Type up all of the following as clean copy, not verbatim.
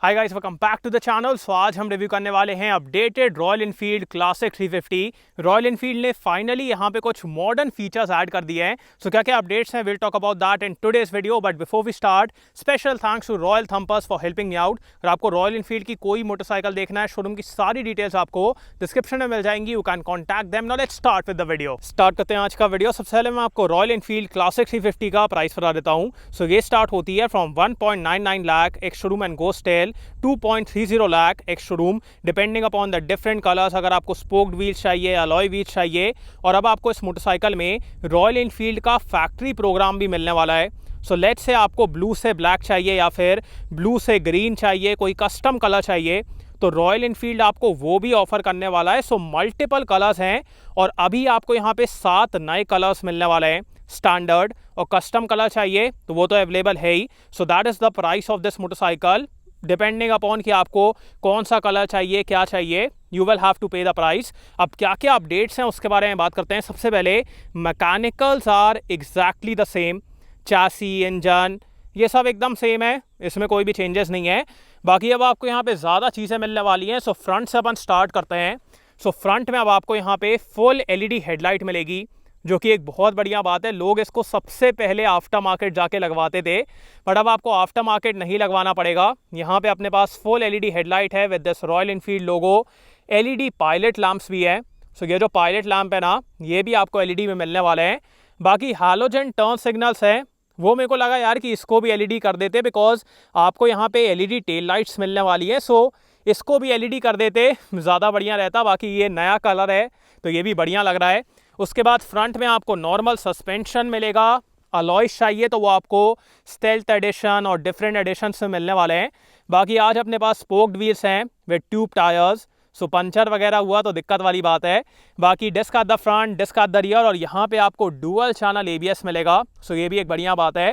Hi guys, welcome back to the channel. So आज हम review करने वाले हैं updated Royal Enfield Classic 350। Royal Enfield ने फाइनली यहाँ पे कुछ मॉडर्न फीचर्स ऐड कर दिए हैं। सो क्या क्या अपडेट्स हैं, will talk about that in today's video. But before we start, special thanks to Royal Thumpers for helping me out. अगर आपको रॉयल एनफील्ड की कोई मोटरसाइकिल देखना है, शोरूम की सारी डिटेल्स आपको डिस्क्रिप्शन में मिल जाएंगी। You can contact them. Now let's start with the video. Start करते हैं आज का वीडियो। सबसे पहले मैं आपको रॉयल एनफील्ड क्लासिक 350 का प्राइस बता देता हूँ। सो ये स्टार्ट होती है from 1.99 lakh ex showroom and ghost tail, 2.30 lakh ex showroom, depending upon the different colours. अगर आपको स्पोक्ड व्हील्स चाहिए, अलॉय व्हील्स चाहिए, और अब आपको इस मोटरसाइकिल में रॉयल एनफील्ड का फैक्ट्री प्रोग्राम भी मिलने वाला है। सो लेट्स से आपको ब्लू से ब्लैक चाहिए या फिर ब्लू से ग्रीन चाहिए, कोई कस्टम कलर चाहिए, तो रॉयल एनफील्ड आपको वो भी ऑफर करने वाला है। सो मल्टीपल कलर्स हैं और अभी आपको यहाँ पे 7 नए कलर्स मिलने वाले हैं। स्टैंडर्ड और कस्टम कलर चाहिए तो वो तो अवेलेबल है ही। So that is the price of this motorcycle, depending upon कि आपको कौन सा कलर चाहिए, क्या चाहिए, you will have to pay the price. अब क्या क्या अपडेट्स हैं उसके बारे में बात करते हैं। सबसे पहले mechanicals are exactly the same, chassis, engine, ये सब एकदम सेम है, इसमें कोई भी चेंजेस नहीं है। बाकी अब आपको यहाँ पे ज़्यादा चीज़ें मिलने वाली हैं। सो फ्रंट से अपन स्टार्ट करते हैं। सो फ्रंट में अब आपको यहाँ पे फुल एलईडी हेडलाइट मिलेगी, जो कि एक बहुत बढ़िया बात है। लोग इसको सबसे पहले आफ्टर मार्केट जाके लगवाते थे, बट अब आपको आफ्टर मार्केट नहीं लगवाना पड़ेगा। यहाँ पे अपने पास फुल एलईडी हेडलाइट है with this royal Enfield logo. LED pilot lamps भी है। सो ये जो पायलट लैंप है ना, ये भी आपको एलईडी में मिलने वाले हैं। बाकी हैलोजन टर्न सिग्नल्स हैं, वो मेरे को लगा यार कि इसको भी एलईडी कर देते, बिकॉज आपको यहाँ पे एलईडी टेल लाइट्स मिलने वाली है। सो इसको भी एलईडी कर देते, ज़्यादा बढ़िया रहता। बाकी ये नया कलर है तो ये भी बढ़िया लग रहा है। उसके बाद फ्रंट में आपको नॉर्मल सस्पेंशन मिलेगा। अलॉयज चाहिए तो वो आपको स्टेल्थ एडिशन और डिफरेंट एडिशन से मिलने वाले हैं। बाकी आज अपने पास स्पोक्ड व्हील्स हैं with tube tyres. So puncture वगैरह हुआ तो दिक्कत वाली बात है। बाकी disc at the front, disc at the rear, और यहाँ पे आपको डुअल चैनल एबीएस मिलेगा। सो ये भी एक बढ़िया बात है।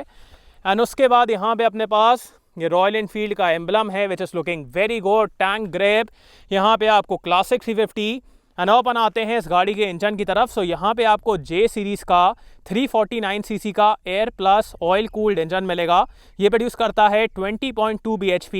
एंड उसके बाद यहाँ पे अपने पास ये रॉयल एनफील्ड का एम्बलम है which is looking very good, tank grip. यहाँ पे आपको क्लासिक 350। एंड अपन आते हैं इस गाड़ी के इंजन की तरफ। सो यहाँ पे आपको जे सीरीज़ का 349 सीसी का air plus oil cooled engine मिलेगा। ये प्रोड्यूस करता है 20.2 bhp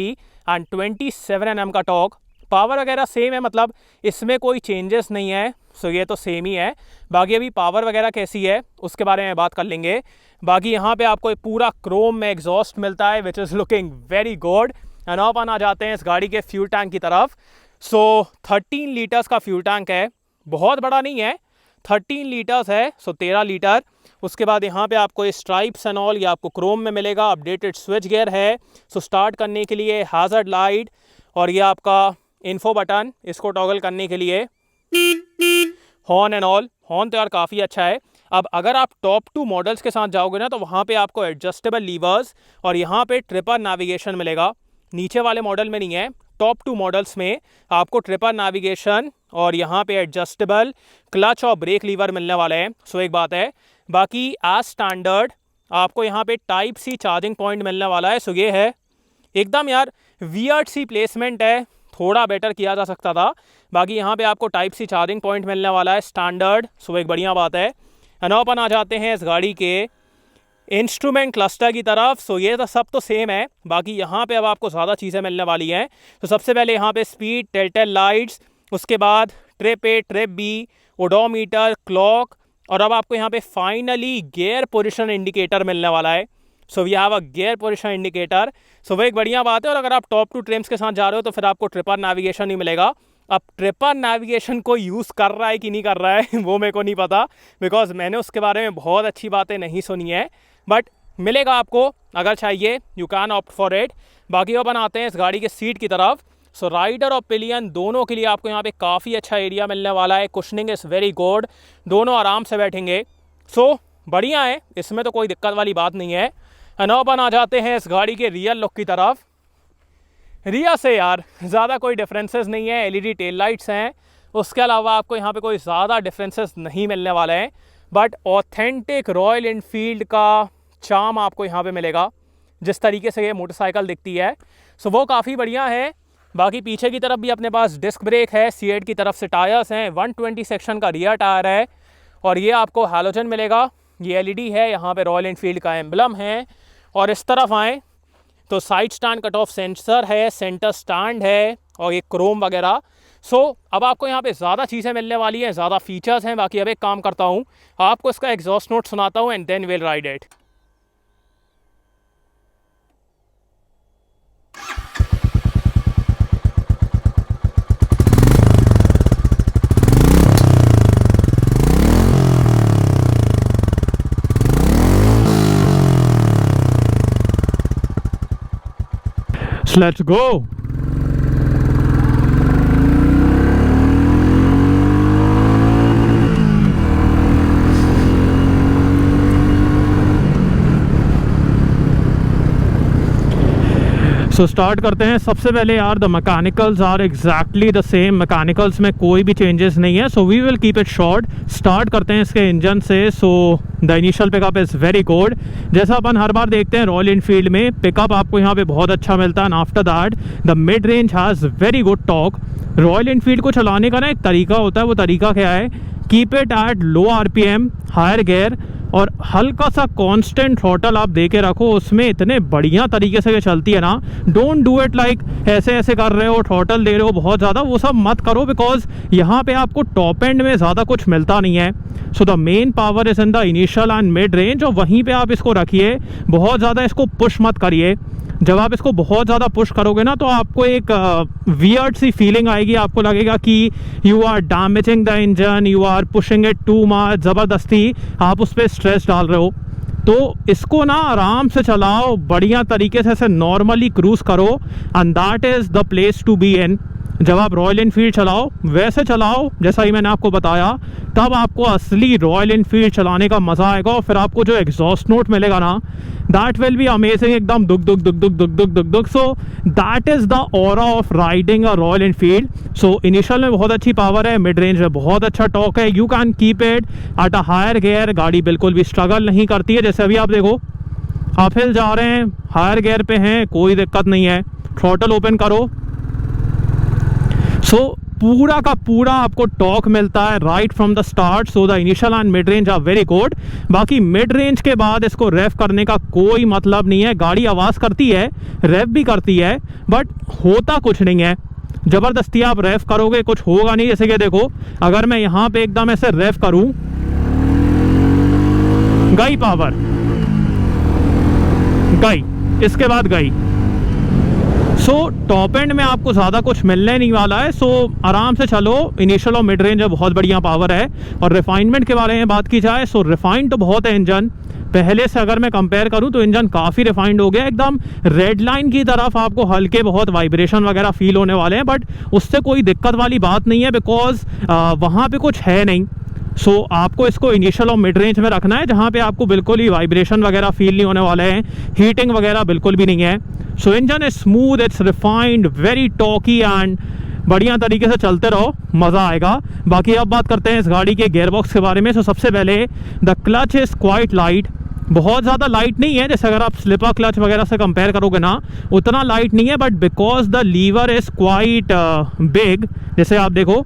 एंड 27 Nm का टॉर्क। पावर वगैरह सेम है, मतलब इसमें कोई चेंजेस नहीं है। सो ये तो सेम ही है। बाकी अभी पावर वगैरह कैसी है उसके बारे में बात कर लेंगे। बाकी यहाँ पे आपको एक पूरा क्रोम में एग्जॉस्ट मिलता है which is looking very good. And अपन आ जाते हैं इस गाड़ी के फ्यूल टैंक की तरफ। सो 13 लीटर्स का फ्यूल टैंक है, बहुत बड़ा नहीं है, 13 लीटर्स है। So 13 litre. उसके बाद यहाँ पे आपको ये स्ट्राइप्स एंड ऑल, ये आपको क्रोम में मिलेगा। अपडेटेड स्विच गियर है। सो स्टार्ट करने के लिए हैज़र्ड लाइट, और ये आपका इन्फो बटन, इसको टॉगल करने के लिए हॉर्न एंड ऑल। हॉर्न तो यार काफ़ी अच्छा है। अब अगर आप टॉप 2 मॉडल्स के साथ जाओगे ना, तो वहाँ पे आपको एडजस्टेबल लीवर्स और यहाँ पे ट्रिपर नेविगेशन मिलेगा। नीचे वाले मॉडल में नहीं है। टॉप 2 मॉडल्स में आपको ट्रिपर नेविगेशन और यहाँ पे एडजस्टेबल क्लच और ब्रेक लीवर मिलने वाले हैं। सो एक बात है। बाकी एज स्टैंडर्ड आपको यहाँ पे टाइप सी चार्जिंग पॉइंट मिलने वाला है। सो ये है एकदम यार वियर्ड सी प्लेसमेंट है, थोड़ा बेटर किया जा सकता था। बाकी यहाँ पे आपको टाइप सी चार्जिंग पॉइंट मिलने वाला है स्टैंडर्ड। सो एक बढ़िया बात है। अपन आ जाते हैं इस गाड़ी के इंस्ट्रूमेंट क्लस्टर की तरफ। सो ये तो सब तो सेम है। बाकी यहाँ पे अब आपको ज़्यादा चीज़ें मिलने वाली हैं। तो सबसे पहले यहाँ पे स्पीड, टेलटेल लाइट्स, उसके बाद trip A, trip B, odometer, clock, और अब आपको यहाँ पे फाइनली गियर पोजिशन इंडिकेटर मिलने वाला है। So we have a gear position indicator. So वो एक बढ़िया बात है। और अगर आप टॉप 2 ट्रिम्स के साथ जा रहे हो तो फिर आपको ट्रिपर नेविगेशन नहीं मिलेगा। अब ट्रिपर नेविगेशन को यूज़ कर रहा है कि नहीं कर रहा है वो मेरे को नहीं पता, बिकॉज मैंने उसके बारे में बहुत अच्छी बातें नहीं सुनी है, बट मिलेगा आपको अगर चाहिए, you can opt for it. बाकी अपन आते हैं इस गाड़ी के सीट की तरफ। सो राइडर और पिलियन दोनों के लिए आपको यहाँ पे काफ़ी अच्छा एरिया मिलने वाला है। कुशनिंग इज़ वेरी गुड, दोनों आराम से बैठेंगे। सो बढ़िया है, इसमें तो कोई दिक्कत वाली बात नहीं है। अपन आ जाते हैं इस गाड़ी के रियर लुक की तरफ। रिया से यार ज़्यादा कोई डिफरेंसेस नहीं है। एलईडी टेल लाइट्स हैं, उसके अलावा आपको यहाँ पे कोई ज़्यादा डिफरेंसेस नहीं मिलने वाले हैं। बट ऑथेंटिक रॉयल एनफील्ड का चार्म आपको यहाँ पे मिलेगा, जिस तरीके से ये मोटरसाइकिल दिखती है। सो वो काफ़ी बढ़िया है। बाकी पीछे की तरफ भी अपने पास डिस्क ब्रेक है, C8 की तरफ से टायर्स हैं, 120 सेक्शन का रियर टायर है, और ये आपको हैलोजन मिलेगा। ये एलईडी है, यहाँ पे रॉयल एनफील्ड का एम्बलम है। और इस तरफ आएँ तो side stand cut off sensor है, सेंटर स्टैंड है और ये क्रोम वगैरह। सो अब आपको यहाँ पे ज़्यादा चीज़ें मिलने वाली हैं, ज़्यादा फीचर्स हैं। बाकी अब एक काम करता हूँ, आपको इसका एग्जॉस्ट नोट सुनाता हूँ and then will ride it. Let's go. So start करते हैं। सबसे पहले यार the mechanicals are exactly the same, mechanicals में कोई भी चेंजेस नहीं है, so we will keep it short. Start करते हैं इसके इंजन से। So the initial pickup is very good. जैसा अपन हर बार देखते हैं रॉयल इनफील्ड में, पिकअप आपको यहाँ पे बहुत अच्छा मिलता है। And after that the mid range has very good torque. Royal Enfield को चलाने का ना एक तरीका होता है, वो तरीका क्या है, keep it at low RPM, higher gear और हल्का सा कांस्टेंट थ्रॉटल आप दे के रखो, उसमें इतने बढ़िया तरीके से चलती है ना। डोंट डू इट लाइक ऐसे ऐसे कर रहे हो, थ्रॉटल दे रहे हो बहुत ज़्यादा, वो सब मत करो, बिकॉज यहाँ पे आपको टॉप एंड में ज़्यादा कुछ मिलता नहीं है। So the main power is in the initial and mid range, और वहीं पे आप इसको रखिए। बहुत ज़्यादा इसको पुश मत करिए। जब आप इसको बहुत ज़्यादा पुश करोगे ना, तो आपको एक वियर्ड सी फीलिंग आएगी, आपको लगेगा कि you are damaging the engine, you are pushing it too much, ज़बरदस्ती आप उस पर स्ट्रेस डाल रहे हो। तो इसको ना आराम से चलाओ, बढ़िया तरीके से ऐसे नॉर्मली क्रूज़ करो, and that is the place to be in. जब आप रॉयल इनफील्ड चलाओ वैसे चलाओ जैसा ही मैंने आपको बताया, तब आपको असली रॉयल इनफील्ड चलाने का मज़ा आएगा। और फिर आपको जो एग्जॉस्ट नोट मिलेगा ना, दैट विल बी अमेजिंग, एकदम दुक दुक दुक दुक दुक दुक दुक दुक। सो that is the aura of riding a royal Enfield. So initial में बहुत अच्छी पावर है, मिड रेंज में बहुत अच्छा टॉर्क है, you can keep it at a higher gear. गाड़ी बिल्कुल भी स्ट्रगल नहीं करती है। जैसे अभी आप देखो, आप हिल जा रहे हैं, हायर गियर पे हैं, कोई दिक्कत नहीं है। थ्रॉटल ओपन करो, सो पूरा का पूरा आपको टॉर्क मिलता है right from the start. So the initial and mid range are very good. बाकी मिड रेंज के बाद इसको रेव करने का कोई मतलब नहीं है। गाड़ी आवाज़ करती है, रेव भी करती है, बट होता कुछ नहीं है। ज़बरदस्ती आप रेव करोगे कुछ होगा नहीं। जैसे कि देखो, अगर मैं यहाँ पे एकदम ऐसे रेव करूँ, गई पावर, गई, इसके बाद गई। सो टॉप एंड में आपको ज़्यादा कुछ मिलने नहीं वाला है। सो आराम से चलो। इनिशियल और मिड रेंज में बहुत बढ़िया पावर है। और रिफाइनमेंट के बारे में बात की जाए, सो रिफाइंड तो बहुत है इंजन। पहले से अगर मैं कंपेयर करूं तो इंजन काफ़ी रिफाइंड हो गया, एकदम रेड लाइन की तरफ आपको हल्के बहुत वाइब्रेशन वगैरह फील होने वाले हैं, बट उससे कोई दिक्कत वाली बात नहीं है, बिकॉज वहाँ पे कुछ है नहीं। सो आपको इसको इनिशियल और मिड रेंज में रखना है, जहाँ पे आपको बिल्कुल ही वाइब्रेशन वगैरह फील नहीं होने वाले हैं, हीटिंग वगैरह बिल्कुल भी नहीं है। सो engine is smooth, it's refined, very talkie and बढ़िया तरीके से चलते रहो, मज़ा आएगा। बाकी अब बात करते हैं इस गाड़ी के गियर बॉक्स के बारे में। सो सबसे पहले the clutch is quite light, बहुत ज़्यादा लाइट नहीं है। जैसे अगर आप स्लिपर क्लच वगैरह से कंपेयर करोगे ना, उतना लाइट नहीं है, but because the lever is quite big, जैसे आप देखो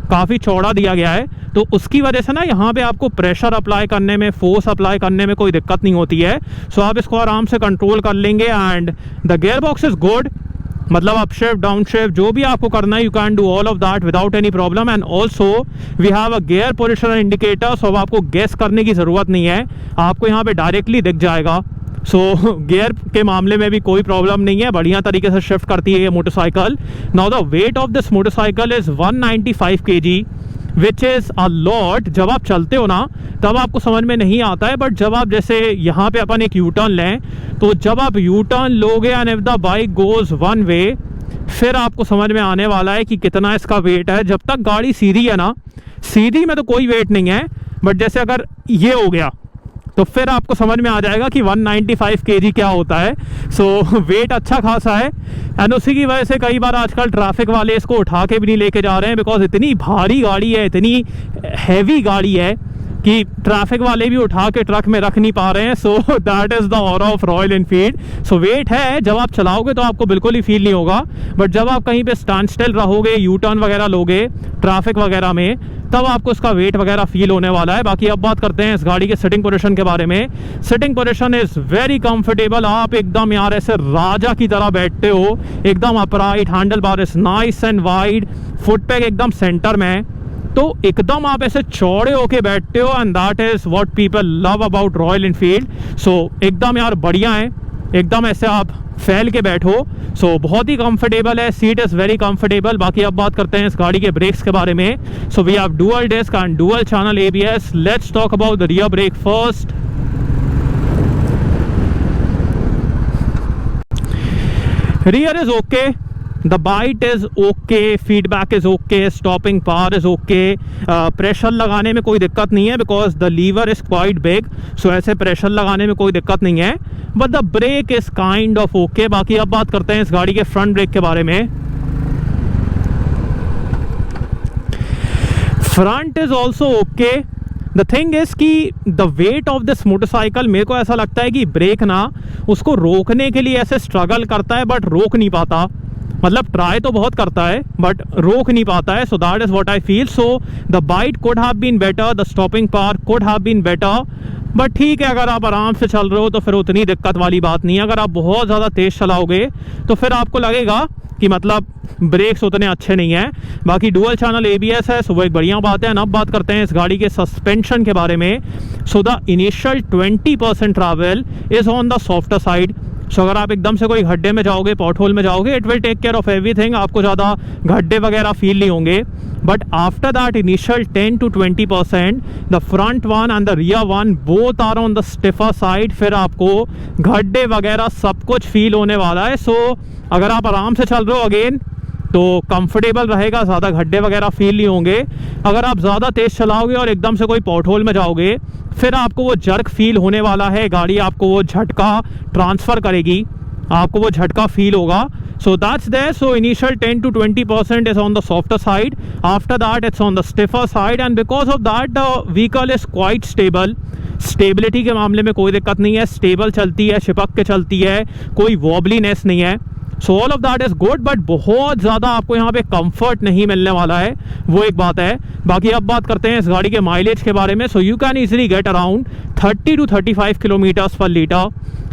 काफ़ी चौड़ा दिया गया है, तो उसकी वजह से ना यहाँ पे आपको प्रेशर अप्लाई करने में, फोर्स अप्लाई करने में कोई दिक्कत नहीं होती है। सो आप इसको आराम से कंट्रोल कर लेंगे। And the gear box is good, मतलब अप शिफ्ट, डाउन शिफ्ट, जो भी आपको करना है, you can do all of that without any problem. And also we have a gear position indicator, so अब आपको गेस करने की ज़रूरत नहीं है, आपको यहाँ पे डायरेक्टली दिख जाएगा। सो गियर के मामले में भी कोई प्रॉब्लम नहीं है, बढ़िया तरीके से शिफ्ट करती है ये motorcycle. Now the weight of this motorcycle is 195 kg, which is a lot. जब आप चलते हो ना तब आपको समझ में नहीं आता है, बट जब आप जैसे यहाँ पे अपन एक यू टर्न लें, तो जब आप यू टर्न लोगे and if the bike goes one way, फिर आपको समझ में आने वाला है कि कितना इसका वेट है। जब तक गाड़ी सीधी है ना, सीधी में तो कोई वेट नहीं है, बट जैसे अगर ये हो गया तो फिर आपको समझ में आ जाएगा कि 195 kg क्या होता है। सो वेट अच्छा खासा है, एंड उसी की वजह से कई बार आजकल ट्रैफिक वाले इसको उठा के भी नहीं लेके जा रहे हैं, बिकॉज इतनी भारी गाड़ी है, इतनी हैवी गाड़ी है। कि ट्रैफिक वाले भी उठा के ट्रक में रख नहीं पा रहे हैं। So that is the aura of Royal Enfield. So weight है, जब आप चलाओगे तो आपको बिल्कुल ही फील नहीं होगा, बट जब आप कहीं पे स्टैंड स्टिल रहोगे, यू टर्न वगैरह लोगे ट्रैफिक वगैरह में, तब आपको इसका वेट वगैरह फील होने वाला है। बाकी अब बात करते हैं इस गाड़ी के सिटिंग पोजीशन के बारे में। Sitting position is very comfortable. आप एकदम यार ऐसे राजा की तरह बैठते हो, एकदम upright, handle bar is nice and wide, foot pack एकदम सेंटर में है, तो एकदम आप ऐसे चौड़े होके बैठते हो, and that is what people love about Royal Enfield. So एकदम यार बढ़िया है, एकदम ऐसे आप फैल के बैठो। सो बहुत ही कंफर्टेबल है, सीट इज़ वेरी कंफर्टेबल। बाकी अब बात करते हैं इस गाड़ी के ब्रेक्स के बारे में। So we have dual disc and dual channel ABS। Let's talk about the rear brake first. Rear is okay, the bite is okay, feedback is okay, stopping power is okay, pressure लगाने में कोई दिक्कत नहीं है because the lever is quite big, so ऐसे pressure लगाने में कोई दिक्कत नहीं है, but the brake is kind of okay। बाकी अब बात करते हैं इस गाड़ी के फ्रंट ब्रेक के बारे में। Front is also okay. The thing is कि the weight of this motorcycle, मेरे को ऐसा लगता है कि ब्रेक ना उसको रोकने के लिए ऐसे स्ट्रगल करता है, बट रोक नहीं पाता। मतलब ट्राई तो बहुत करता है बट रोक नहीं पाता है। So that is what I feel. So the bite could have been better, the stopping power could have been better, but ठीक है, अगर आप आराम से चल रहे हो तो फिर उतनी दिक्कत वाली बात नहीं है। अगर आप बहुत ज़्यादा तेज़ चलाओगे तो फिर आपको लगेगा कि मतलब ब्रेक्स उतने अच्छे नहीं हैं। बाकी डुअल चैनल ABS है, सो वो एक बढ़िया बात है। अब बात करते हैं इस गाड़ी के सस्पेंशन के बारे में। So the initial 20% travel is on the softer side. So अगर आप एकदम से कोई गड्ढे में जाओगे, पॉट होल में जाओगे, it will take care of everything, आपको ज़्यादा गड्ढे वगैरह फील नहीं होंगे। But after that initial 10 to 20%, the front one and the rear one both are on the stiffer side. फिर आपको गड्ढे वगैरह सब कुछ फील होने वाला है। सो अगर आप आराम से चल रहे हो अगेन तो कंफर्टेबल रहेगा, ज़्यादा गड्ढे वगैरह फील नहीं होंगे। अगर आप ज़्यादा तेज़ चलाओगे और एकदम से कोई पॉट होल में जाओगे, फिर आपको वो जर्क फील होने वाला है, गाड़ी आपको वो झटका ट्रांसफ़र करेगी, आपको वो झटका फील होगा। So that's there. So initial 10 to 20% is on the softer side, after that it's on the stiffer side, and because of that the vehicle is quite stable. Stability के मामले में कोई दिक्कत नहीं है, स्टेबल चलती है, चिपक के चलती है, कोई वॉबलीनेस नहीं है। So all of that is good, but बहुत ज़्यादा आपको यहाँ पे कंफर्ट नहीं मिलने वाला है, वो एक बात है। बाकी अब बात करते हैं इस गाड़ी के माइलेज के बारे में। So you can easily get around 30 to 35 kilometres per litre,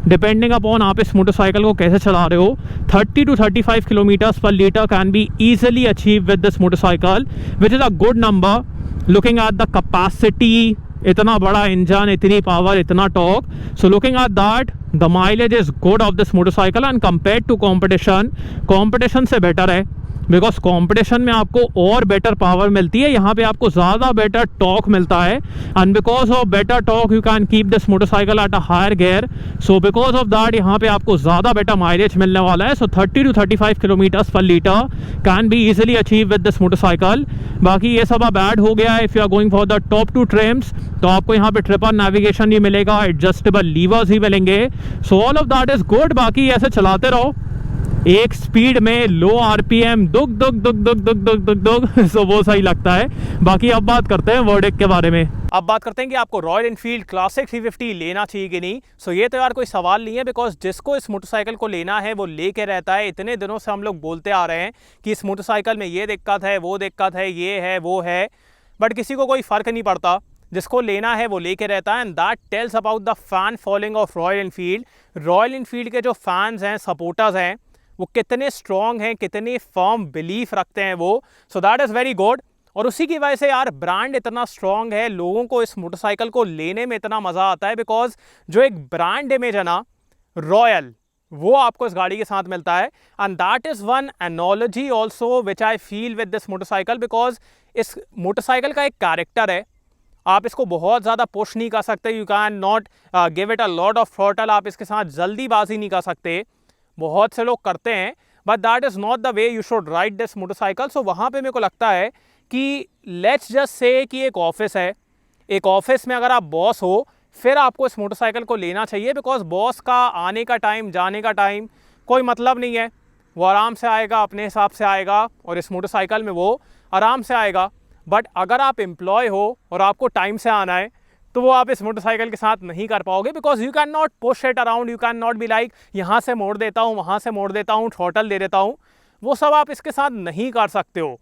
depending upon आप इस मोटरसाइकिल को कैसे चला रहे हो। 30 to 35 kilometres per litre can be easily achieve with this motorcycle, which is a good number looking at the capacity. इतना बड़ा engine, इतनी पावर, इतना torque. So looking at that the mileage is good of this motorcycle, and compared to competition से better है, बिकॉज competition में आपको और बेटर पावर मिलती है, यहाँ पे आपको ज़्यादा बेटर टॉर्क मिलता है, and because of better torque you can keep this motorcycle at a higher gear. So because of that यहाँ पे आपको ज़्यादा बेटर माइलेज मिलने वाला है। So 30 to 35 kilometres per litre can be easily achieve with this motorcycle. बाकी ये सब अब ऐड हो गया है। If you are going for the top 2 trims, तो आपको यहाँ पे ट्रिपल नेविगेशन भी मिलेगा, एडजस्टेबल लीवर्स ही मिलेंगे। So all of that is good. बाकी ऐसे चलाते रहो एक स्पीड में, लो RPM, दुग दुग दुग दुग दुग दुग दुग दुग, सो वो सही लगता है। बाकी अब बात करते हैं वर्डिक्ट के बारे में। अब बात करते हैं कि आपको रॉयल एनफील्ड क्लासिक 350 लेना चाहिए कि नहीं। सो ये तो यार कोई सवाल नहीं है, बिकॉज जिसको इस मोटरसाइकिल को लेना है वो लेके रहता है। इतने दिनों से हम लोग बोलते आ रहे हैं कि इस मोटरसाइकिल में ये दिक्कत है, वो दिक्कत है, ये है, वो है, बट किसी को कोई फ़र्क नहीं पड़ता। जिसको लेना है वो लेके रहता है, and that tells about the fan following of Royal Enfield. Royal Enfield के जो फैंस हैं, सपोर्टर्स हैं, वो कितने स्ट्रॉन्ग हैं, कितने फर्म बिलीफ रखते हैं वो। सो दैट इज़ वेरी गुड। और उसी की वजह से यार ब्रांड इतना स्ट्रॉन्ग है, लोगों को इस मोटरसाइकिल को लेने में इतना मज़ा आता है, बिकॉज जो एक ब्रांड इमेज है ना रॉयल, वो आपको इस गाड़ी के साथ मिलता है। And that is one analogy also which I feel with this motorcycle, because इस मोटरसाइकिल का एक कैरेक्टर है। आप इसको बहुत ज़्यादा पुश नहीं कर सकते, you can not give it a lot of throttle. आप इसके साथ जल्दीबाजी नहीं कर सकते, बहुत से लोग करते हैं, but that is not the way you should ride this motorcycle. So वहाँ पे मेरे को लगता है कि लेट्स जस्ट से कि एक ऑफिस है, एक ऑफिस में अगर आप बॉस हो, फिर आपको इस मोटरसाइकिल को लेना चाहिए, बिकॉज बॉस का आने का टाइम, जाने का टाइम कोई मतलब नहीं है। वो आराम से आएगा, अपने हिसाब से आएगा, और इस मोटरसाइकिल में वो आराम से आएगा। बट अगर आप एम्प्लॉय हो और आपको टाइम से आना है, तो वो आप इस मोटरसाइकिल के साथ नहीं कर पाओगे, because you can not push it around, you can not be like यहाँ से मोड़ देता हूँ, वहाँ से मोड़ देता हूँ, थ्रॉटल दे देता हूँ, वो सब आप इसके साथ नहीं कर सकते हो।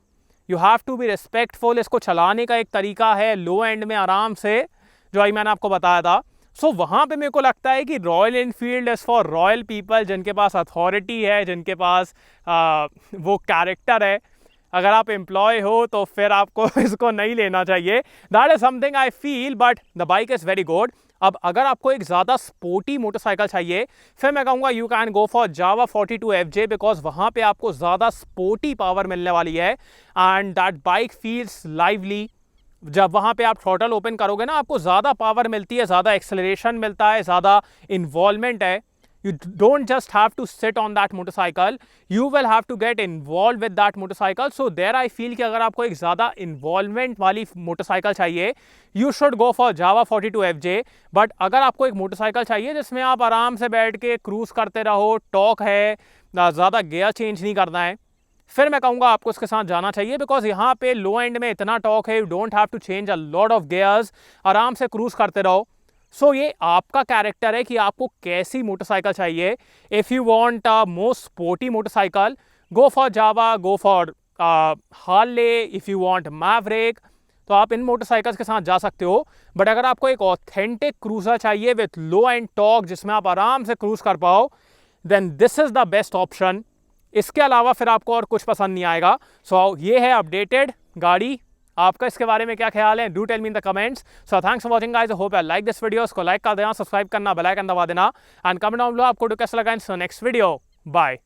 You have to be respectful. इसको चलाने का एक तरीका है लो एंड में आराम से, जो आई मैंने आपको बताया था। सो वहाँ पे मेरे को लगता है कि royal Enfield is for royal people, जिनके पास अथॉरिटी है, जिनके पास वो कैरेक्टर है। अगर आप एम्प्लॉय हो तो फिर आपको इसको नहीं लेना चाहिए। That is something I feel, but the bike is very good. अब अगर आपको एक ज़्यादा स्पोर्टी मोटरसाइकिल चाहिए, फिर मैं कहूँगा you can go for Java 42 FJ, because वहाँ पे आपको ज़्यादा स्पोर्टी पावर मिलने वाली है and that bike feels lively. जब वहाँ पे आप थ्रॉटल ओपन करोगे ना, आपको ज़्यादा पावर मिलती है, ज़्यादा एक्सेलरेशन मिलता है, ज़्यादा इन्वॉल्वमेंट है। You don't just have to sit on that motorcycle, you will have to get involved with that motorcycle. So there I feel कि अगर आपको एक ज़्यादा involvement वाली मोटरसाइकिल चाहिए, you should go for Java 42 FJ. But अगर आपको एक मोटरसाइकिल चाहिए जिसमें आप आराम से बैठ के क्रूज करते रहो, टॉक है, ज़्यादा गियर चेंज नहीं करना है, फिर मैं कहूँगा आपको इसके साथ जाना चाहिए, बिकॉज यहाँ पे लो एंड में इतना टॉक है, you don't have to change a lot of gears, आराम से क्रूज करते रहो। सो ये आपका कैरेक्टर है कि आपको कैसी मोटरसाइकिल चाहिए। If you want a most sporty motorcycle, go for Java, go for Harley. If you want Maverick, तो आप इन मोटरसाइकिल्स के साथ जा सकते हो। बट अगर आपको एक ऑथेंटिक क्रूजर चाहिए विथ लो एंड टॉक, जिसमें आप आराम से क्रूज कर पाओ, then this is the best option. इसके अलावा फिर आपको और कुछ पसंद नहीं आएगा। सो ये है अपडेटेड गाड़ी। आपका इसके बारे में क्या ख्याल है? Do tell me in the comments. So thanks for watching guys, I hope you like this video. इसको लाइक कर देना, सब्सक्राइब करना, बेल आइकन दबा देना एंड कमेंट डाउन बिलो आपको कैसा लगा इन नेक्स्ट वीडियो। बाय।